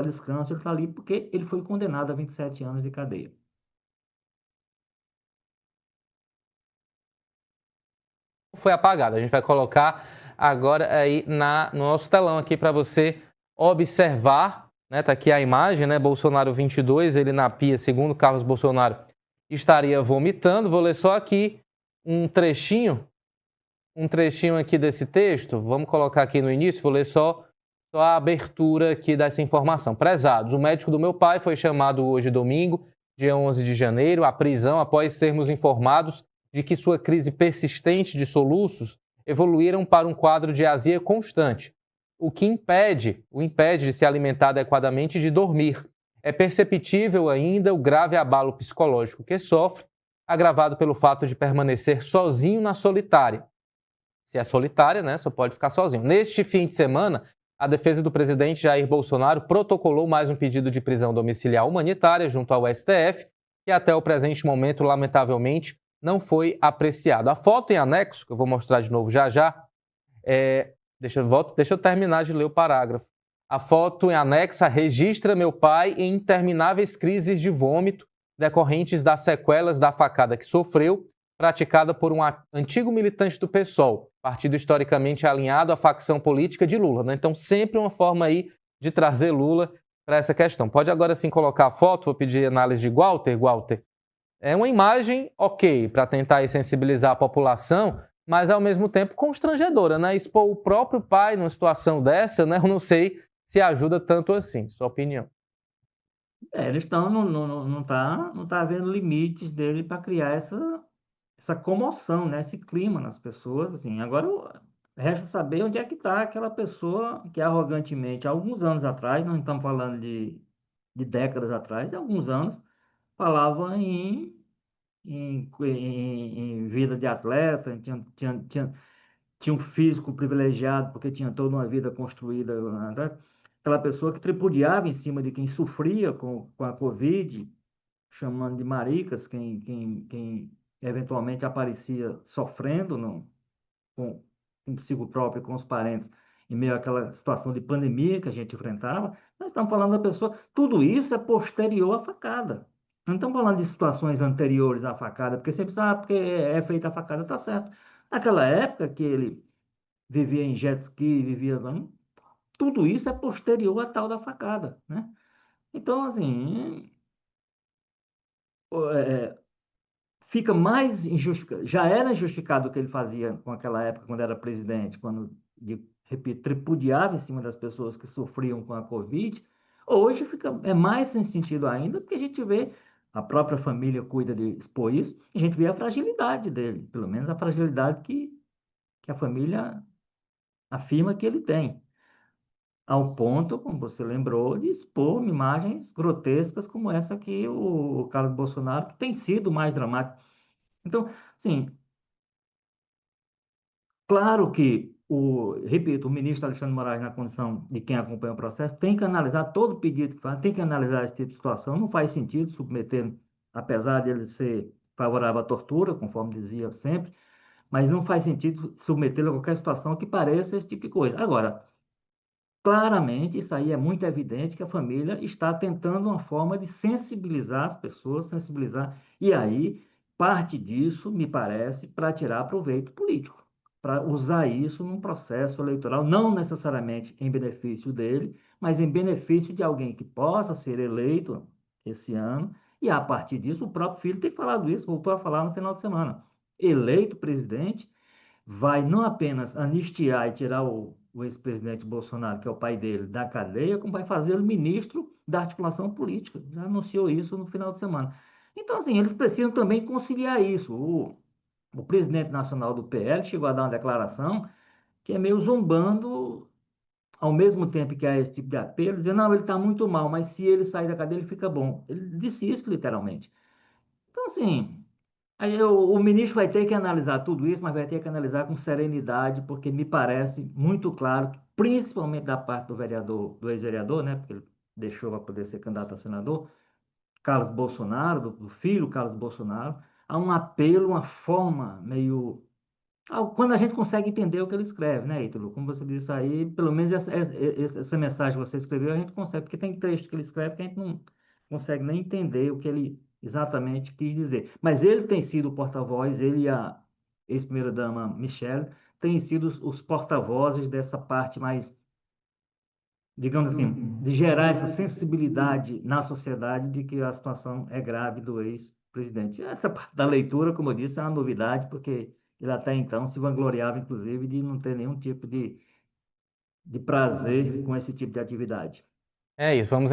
descanso, ele está ali porque ele foi condenado a 27 anos de cadeia. Foi apagado. A gente vai colocar agora aí no nosso telão aqui para você observar, né? Tá aqui a imagem, né? Bolsonaro 22, ele na pia, segundo Carlos Bolsonaro, estaria vomitando. Vou ler só aqui um trechinho aqui desse texto. Vamos colocar aqui no início, vou ler só a abertura aqui dessa informação. Prezados, o médico do meu pai foi chamado hoje domingo, dia 11 de janeiro, à prisão após sermos informados de que sua crise persistente de soluços evoluíram para um quadro de azia constante, o que o impede de se alimentar adequadamente e de dormir. É perceptível ainda o grave abalo psicológico que sofre, agravado pelo fato de permanecer sozinho na solitária. Se é solitária, né, só pode ficar sozinho. Neste fim de semana, a defesa do presidente Jair Bolsonaro protocolou mais um pedido de prisão domiciliar humanitária junto ao STF, que até o presente momento, lamentavelmente, não foi apreciado. A foto em anexo, que eu vou mostrar de novo já já, deixa eu terminar de ler o parágrafo. A foto em anexa registra meu pai em intermináveis crises de vômito decorrentes das sequelas da facada que sofreu, praticada por um antigo militante do PSOL, partido historicamente alinhado à facção política de Lula, né? Então, sempre uma forma aí de trazer Lula para essa questão. Pode agora sim colocar a foto, vou pedir análise de Walter. Walter, é uma imagem ok para tentar sensibilizar a população, mas ao mesmo tempo constrangedora, né? Expor o próprio pai numa situação dessa, né? Eu não sei se ajuda tanto assim. Sua opinião. Eles estão, não tá havendo limites dele para criar essa comoção, né? Esse clima nas pessoas, assim. Agora, resta saber onde é que está aquela pessoa que arrogantemente, há alguns anos atrás, não estamos falando de décadas atrás, há alguns anos, falava em vida de atleta, tinha um físico privilegiado porque tinha toda uma vida construída, né? Aquela pessoa que tripudiava em cima de quem sofria com a Covid, chamando de maricas, quem eventualmente aparecia sofrendo com consigo próprio, com os parentes, em meio àquela situação de pandemia que a gente enfrentava. Nós estamos falando da pessoa, tudo isso é posterior à facada. Não estamos falando de situações anteriores à facada, porque sempre porque é feita a facada, está certo. Naquela época que ele vivia em jet ski, tudo isso é posterior à tal da facada, né? Então, assim, é, fica mais injustificado. Já era injustificado o que ele fazia com aquela época, quando era presidente, quando, repito, tripudiava em cima das pessoas que sofriam com a Covid. Hoje é mais sem sentido ainda, porque a gente vê, a própria família cuida de expor isso, e a gente vê a fragilidade dele, pelo menos a fragilidade que a família afirma que ele tem. Ao ponto, como você lembrou, de expor imagens grotescas como essa aqui, o Carlos Bolsonaro, que tem sido mais dramático. Então, sim, claro que repito, o ministro Alexandre de Moraes, na condição de quem acompanha o processo, tem que analisar todo o pedido que faz, tem que analisar esse tipo de situação. Não faz sentido submeter, apesar de ele ser favorável à tortura, conforme dizia sempre, mas não faz sentido submetê-lo a qualquer situação que pareça esse tipo de coisa. Agora, claramente, isso aí é muito evidente que a família está tentando uma forma de sensibilizar as pessoas, sensibilizar, e aí parte disso, me parece, para tirar proveito político, para usar isso num processo eleitoral, não necessariamente em benefício dele, mas em benefício de alguém que possa ser eleito esse ano, e a partir disso, o próprio filho tem falado isso, voltou a falar no final de semana. Eleito presidente, vai não apenas anistiar e tirar o ex-presidente Bolsonaro, que é o pai dele, da cadeia, como vai fazê-lo ministro da articulação política. Já anunciou isso no final de semana. Então, assim, eles precisam também conciliar isso. O presidente nacional do PL chegou a dar uma declaração que é meio zombando, ao mesmo tempo que há esse tipo de apelo, dizendo, não, ele está muito mal, mas se ele sair da cadeia, ele fica bom. Ele disse isso literalmente. Então, assim, aí o ministro vai ter que analisar tudo isso, mas vai ter que analisar com serenidade, porque me parece muito claro, que, principalmente da parte do vereador, do ex-vereador, né, porque ele deixou para poder ser candidato a senador, Carlos Bolsonaro, do filho Carlos Bolsonaro, há um apelo, uma forma meio Quando a gente consegue entender o que ele escreve, né, Ítalo? Como você disse aí, pelo menos essa mensagem que você escreveu, a gente consegue, porque tem texto que ele escreve que a gente não consegue nem entender o que ele exatamente quis dizer. Mas ele tem sido o porta-voz, ele e a ex-primeira-dama Michelle têm sido os porta-vozes dessa parte mais, digamos assim, de gerar essa sensibilidade na sociedade de que a situação é grave do ex-presidente. Essa parte da leitura, como eu disse, é uma novidade, porque ele até então se vangloriava, inclusive, de não ter nenhum tipo de prazer com esse tipo de atividade. É isso, vamos